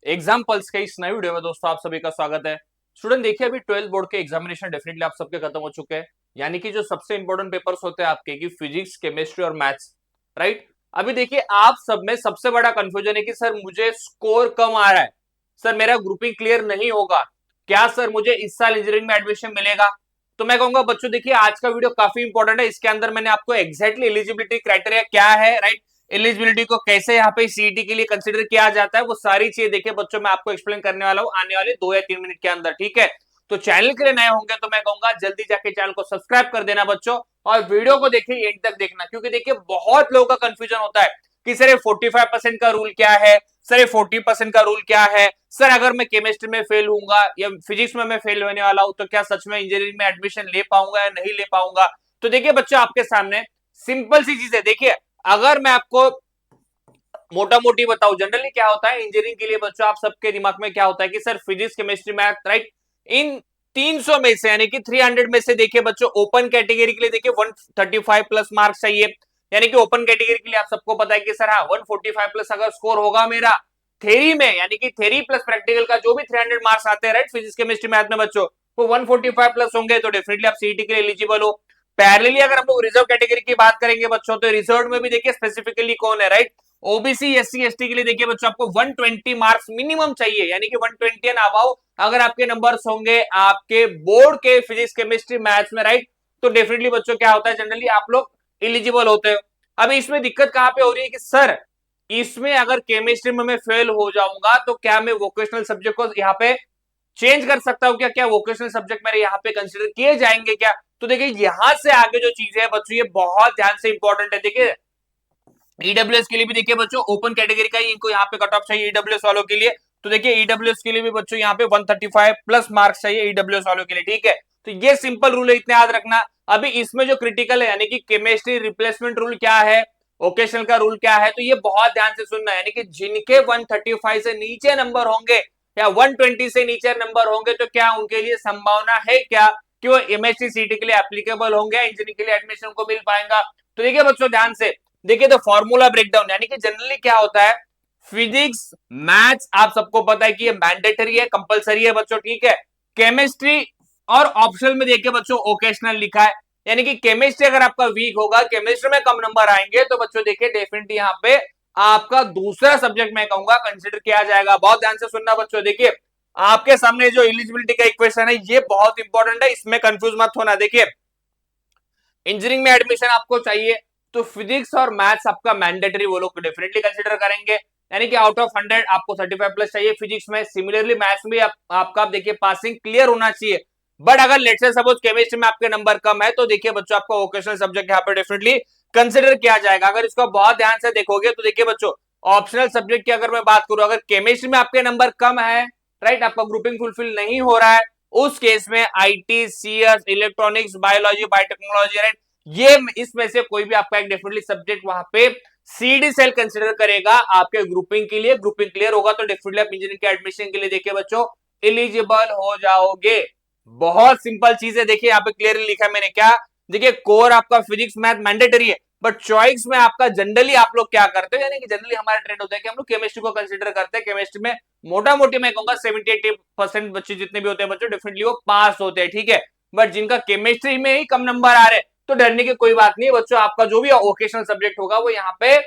Exam pulse के इस नए वीडियो में दोस्तों आप सभी का स्वागत है। स्टूडेंट देखिए, अभी 12th बोर्ड के एग्जामिनेशन डेफिनेटली आप सबके खत्म हो चुके हैं। यानी कि जो सबसे इंपॉर्टेंट पेपर्स होते हैं आपके कि फिजिक्स, केमिस्ट्री और मैथ्स, राइट। अभी देखिए आप सब में सबसे बड़ा कंफ्यूजन है कि सर मुझे स्कोर कम आ रहा है, सर मेरा ग्रुपिंग क्लियर नहीं होगा, क्या सर मुझे इस साल इंजीनियरिंग में एडमिशन मिलेगा। तो मैं कहूंगा बच्चों देखिए आज का वीडियो काफी इंपॉर्टेंट है। इसके अंदर मैंने आपको एक्जैक्टली एलिजिबिलिटी क्राइटेरिया क्या है, राइट, एलिजिबिलिटी को कैसे यहाँ पे सीईटी के लिए कंसीडर किया जाता है, वो सारी चीजें देखिए बच्चों मैं आपको एक्सप्लेन करने वाला हूँ आने वाले 2 या 3 मिनट के अंदर, ठीक है। तो चैनल के लिए नए होंगे तो मैं कहूंगा जल्दी जाके चैनल को सब्सक्राइब कर देना बच्चों, और वीडियो को देखिए एंड तक देखना, क्योंकि देखिए बहुत लोगों का कंफ्यूजन होता है कि सर ये 45% का रूल क्या है, सर ये 40% का रूल क्या है, सर अगर मैं केमिस्ट्री में फेल हूंगा या फिजिक्स में मैं फेल होने वाला हूं तो क्या सच में इंजीनियरिंग में एडमिशन ले पाऊंगा या नहीं ले पाऊंगा। तो देखिए बच्चों आपके सामने सिंपल सी चीज है। देखिए अगर मैं आपको मोटा मोटी बताऊं, जनरली क्या होता है इंजीनियरिंग के लिए बच्चों आप सबके दिमाग में क्या होता है कि sir physics, chemistry, math, right, इन 300 में से यानी कि 300 में से देखिए बच्चों ओपन कैटेगरी के लिए देखिए 135 प्लस मार्क्स चाहिए। यानी कि ओपन कैटेगरी के लिए आप सबको पता है कि सर हाँ 145 प्लस अगर स्कोर होगा मेरा थेरी में, यानी कि थेरी प्लस प्रैक्टिकल का जो भी 300 मार्क्स आते हैं, राइट, फिजिक्स, केमिस्ट्री, मैथ में बच्चों वो 145 प्लस होंगे तो डेफिनेटली आप सीईटी के लिए एलिजिबल हो। पैरेलली अगर हम लोग रिजर्व कैटेगरी की बात करेंगे बच्चों तो रिजर्व में भी देखिए स्पेसिफिकली कौन है, राइट, ओबीसी, एससी, एसटी के लिए देखिए बच्चों आपको 120 मार्क्स मिनिमम चाहिए, यानी कि 120 एंड अबव अगर आपके नंबर्स होंगे आपके बोर्ड के फिजिक्स, केमिस्ट्री, मैथ्स में, राइट, तो डेफिनेटली बच्चों क्या होता है जनरली आप लोग एलिजिबल होते हो। अब इसमें दिक्कत कहां पे हो रही है कि सर इसमें अगर केमिस्ट्री में मैं फेल हो जाऊंगा तो क्या मैं वोकेशनल सब्जेक्ट को यहाँ पे चेंज कर सकता हूँ क्या, क्या वोकेशनल सब्जेक्ट मेरे यहाँ पे कंसिडर किए जाएंगे क्या। तो देखिए यहां से आगे जो चीजें है बच्चों ये बहुत ध्यान से इंपॉर्टेंट है। देखिए ईडब्ल्यूएस के लिए भी देखिए बच्चों ओपन कैटेगरी का ही इनको यहाँ पे कट ऑफ चाहिए ईडब्ल्यूएस वालों के लिए। तो देखिए ईडब्ल्यूएस के लिए भी बच्चों यहाँ पे 135 प्लस मार्क्स चाहिए ईडब्ल्यूएस वालों के लिए, ठीक है। तो ये सिंपल रूल है, इतने याद रखना। अभी इसमें जो क्रिटिकल है यानी कि केमिस्ट्री रिप्लेसमेंट रूल क्या है, ओकेशनल का रूल क्या है, तो ये बहुत ध्यान से सुनना है। यानी कि जिनके 135 से नीचे नंबर होंगे या 120 से नीचे नंबर होंगे तो क्या उनके लिए संभावना है क्या कि वो एमएससी सीटी के लिए एप्लीकेबल होंगे, इंजीनियरिंग के लिए एडमिशन को मिल पाएगा। तो देखिए बच्चों ध्यान से देखिए तो फॉर्मूला ब्रेकडाउन, यानी कि जनरली क्या होता है फिजिक्स, मैथ्स आप सबको पता है कि ये मैंडेटरी है, कंपलसरी है बच्चों, ठीक है। केमिस्ट्री और ऑप्शनल में देखिए बच्चों ओकेशनल लिखा है, यानी कि केमिस्ट्री अगर आपका वीक होगा, केमिस्ट्री में कम नंबर आएंगे तो बच्चों देखिए डेफिनेटली यहाँ पे आपका दूसरा सब्जेक्ट मैं कहूंगा कंसिडर किया जाएगा। बहुत ध्यान से सुनना बच्चों, देखिए आपके सामने जो एलिजिबिलिटी का इक्वेशन है ये बहुत इंपॉर्टेंट है, इसमें कंफ्यूज मत होना। देखिए इंजीनियरिंग में एडमिशन आपको चाहिए तो फिजिक्स और मैथ्स आपका मैंडेटरी वो लोग डेफिनेटली कंसीडर करेंगे, यानी कि आउट ऑफ 100 आपको 35 प्लस चाहिए फिजिक्स में। सिमिलरली मैथ्स में आपका देखिए पासिंग क्लियर होना चाहिए। बट अगर लेट्स से सपोज केमिस्ट्री में आपके नंबर कम है तो देखिए बच्चों आपका वोकेशनल सब्जेक्ट यहाँ पे डेफिनेटली कंसिडर किया जाएगा। अगर इसको बहुत ध्यान से देखोगे तो देखिए बच्चों ऑप्शनल सब्जेक्ट की अगर मैं बात करूं, अगर केमिस्ट्री में आपके नंबर कम है, राइट, आपका ग्रुपिंग फुलफिल नहीं हो रहा है, उस केस में IT, CS, electronics, biology, biotechnology, right, ये इसमें से कोई भी आपका एक डेफिनेटली सब्जेक्ट वहां पे सीडी सेल कंसीडर करेगा आपके ग्रुपिंग के लिए। ग्रुपिंग क्लियर होगा तो डेफिनेटली आप इंजीनियरिंग के एडमिशन के लिए देखिए बच्चों एलिजिबल हो जाओगे। बहुत सिंपल चीज है, देखिए यहाँ पे क्लियरली लिखा है मैंने क्या, देखिए कोर आपका फिजिक्स मैथ मैंडेटरी है, बट चॉइस में आपका जनरली आप लोग क्या करते हो, यानी कि जनरली हमारा ट्रेंड होता है कि हम लोग केमिस्ट्री को कंसीडर करते हैं। केमिस्ट्री में मोटा मोटी मैं कहूंगा 70-80% बच्चे जितने भी होते हैं बच्चों डेफिनेटली वो पास होते हैं, ठीक है। बट जिनका केमिस्ट्री में ही कम नंबर आ रहे हैं तो डरने की कोई बात नहीं बच्चों, आपका जो भी वोकेशनल सब्जेक्ट होगा वो यहाँ पे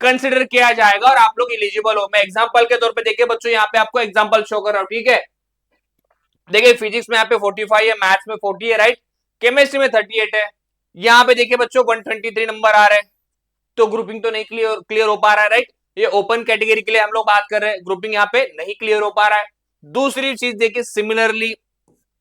कंसिडर किया जाएगा और आप लोग एलिजिबल हो। मैं एग्जांपल के तौर पे देखिए बच्चों यहाँ पे आपको एग्जांपल शो कर रहा हूँ, ठीक है। देखिए फिजिक्स में यहाँ पे 45 है, मैथ्स में 40 है, राइट, केमिस्ट्री में 38 है, यहाँ पे देखिए बच्चों 123 नंबर आ रहे हैं, तो ग्रुपिंग तो नहीं क्लियर हो पा रहा है, राइट। ये ओपन कैटेगरी के लिए हम लोग बात कर रहे हैं, ग्रुपिंग यहाँ पे नहीं क्लियर हो पा रहा है। दूसरी चीज देखिए सिमिलरली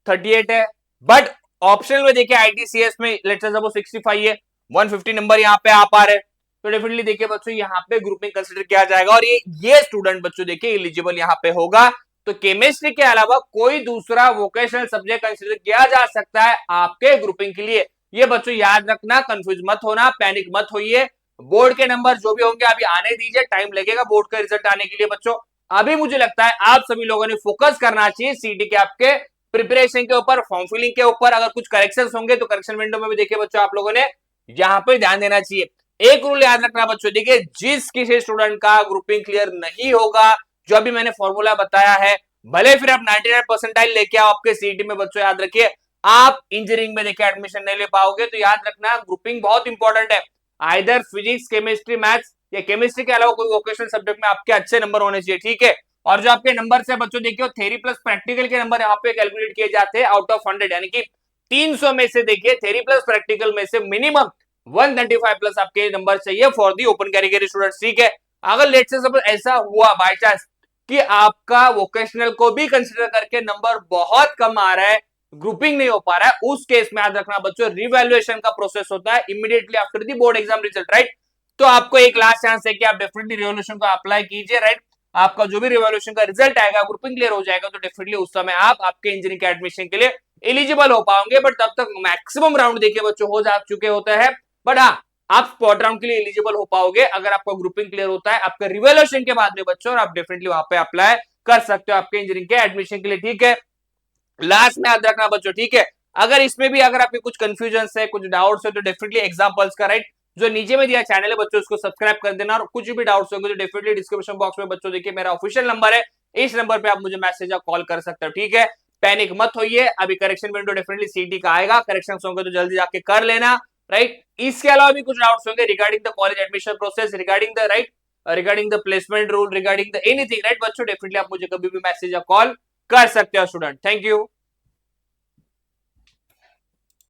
38 है, बट ऑप्शनल में देखिए आईटीसीएस में लेट्स से वो 65 है, 150 नंबर यहाँ पे आ पा रहे हैं, तो डेफिनेटली देखिए बच्चों यहाँ पे ग्रुपिंग कंसिडर किया जाएगा और ये स्टूडेंट बच्चों देखिए एलिजिबल यहाँ पे होगा। तो केमिस्ट्री के अलावा कोई दूसरा वोकेशनल सब्जेक्ट कंसिडर किया जा सकता है आपके ग्रुपिंग के लिए। ये बच्चों याद रखना, कंफ्यूज मत होना, पैनिक मत होइए। बोर्ड के नंबर जो भी होंगे अभी आने दीजिए, टाइम लगेगा बोर्ड का रिजल्ट आने के लिए बच्चों। अभी मुझे लगता है आप सभी लोगों ने फोकस करना चाहिए सीटी के आपके प्रिपरेशन के ऊपर, फॉर्म फिलिंग के ऊपर। अगर कुछ करेक्शंस होंगे तो करेक्शन विंडो में भी देखिए बच्चों आप लोगों ने यहाँ पे ध्यान देना चाहिए। एक रूल याद रखना बच्चों, देखिए जिस किसी स्टूडेंट का ग्रुपिंग क्लियर नहीं होगा जो अभी मैंने फॉर्मूला बताया है, भले फिर आप 99 परसेंटाइल लेके आओ आपके सीईटी में, बच्चों याद रखिए आप इंजीनियरिंग में देखिए एडमिशन नहीं ले पाओगे। तो याद रखना ग्रुपिंग बहुत इंपॉर्टेंट है, आइदर फिजिक्स, केमिस्ट्री, मैथ्स या केमिस्ट्री के अलावा कोई वोकेशनल सब्जेक्ट में आपके अच्छे नंबर होने चाहिए, ठीक है। और जो आपके नंबर है बच्चों देखिए थ्योरी प्लस प्रैक्टिकल के नंबर यहाँ पे कैलकुलेट किए जाते हैं आउट ऑफ 100, यानी कि 300 में से देखिए थ्योरी प्लस प्रैक्टिकल में से मिनिमम 135 प्लस आपके नंबर चाहिए for the open category students, ठीक है। अगर लेट से सपोज ऐसा हुआ बाय चांस कि आपका वोकेशनल को भी कंसीडर करके नंबर बहुत कम आ रहा है, ग्रुपिंग नहीं हो पा रहा है, उस केस में याद रखना बच्चों रिवैल्यूएशन का प्रोसेस होता है immediately after the board exam result, right. तो आपको एक लास्ट चांस है कि आप डेफिनेटली रिवैल्यूएशन को अप्लाई कीजिए, राइट। आपका जो भी रिवैल्यूएशन का रिजल्ट आएगा, ग्रुपिंग क्लियर हो जाएगा, तो डेफिनेटली उस समय आप आपके इंजीनियरिंग के एडमिशन के लिए एलिजिबल हो पाओगे। बट तब तक मैक्सिमम राउंड देखिए बच्चों हो जा चुके होते हैं, बट हाँ आप स्पॉट राउंड के लिए एलिजिबल हो पाओगे अगर आपका ग्रुपिंग क्लियर होता है आपका रिवैल्यूएशन के बाद में बच्चों, और आप डेफिनेटली वहां पे अप्लाई कर सकते हो आपके इंजीनियरिंग के एडमिशन के लिए, ठीक है। लास्ट में याद रखना बच्चों, ठीक है, अगर इसमें भी अगर आपके कुछ कंफ्यूजन है, कुछ डाउट्स है, तो डेफिनेटली एग्जांपल्स का, राइट, जो नीचे में दिया चैनल है बच्चों उसको सब्सक्राइब कर देना, और कुछ भी डाउट्स होंगे तो डेफिनेटली डिस्क्रिप्शन बॉक्स में बच्चों देखिए मेरा ऑफिशियल नंबर है, इस नंबर पे आप मुझे मैसेज या कॉल कर सकते हो, ठीक है। पैनिक मत होइए, अभी करेक्शन विंडो डेफिनेटली सीटी का आएगा, करेक्शन होंगे तो जल्दी जाके कर लेना, राइट। इसके अलावा भी कुछ डाउट्स होंगे regarding the college admission process, regarding the right, regarding the placement rule, regarding the anything, right बच्चों, डेफिनेटली आप मुझे कभी भी मैसेज या कॉल कर सकते हो स्टूडेंट। Thank you.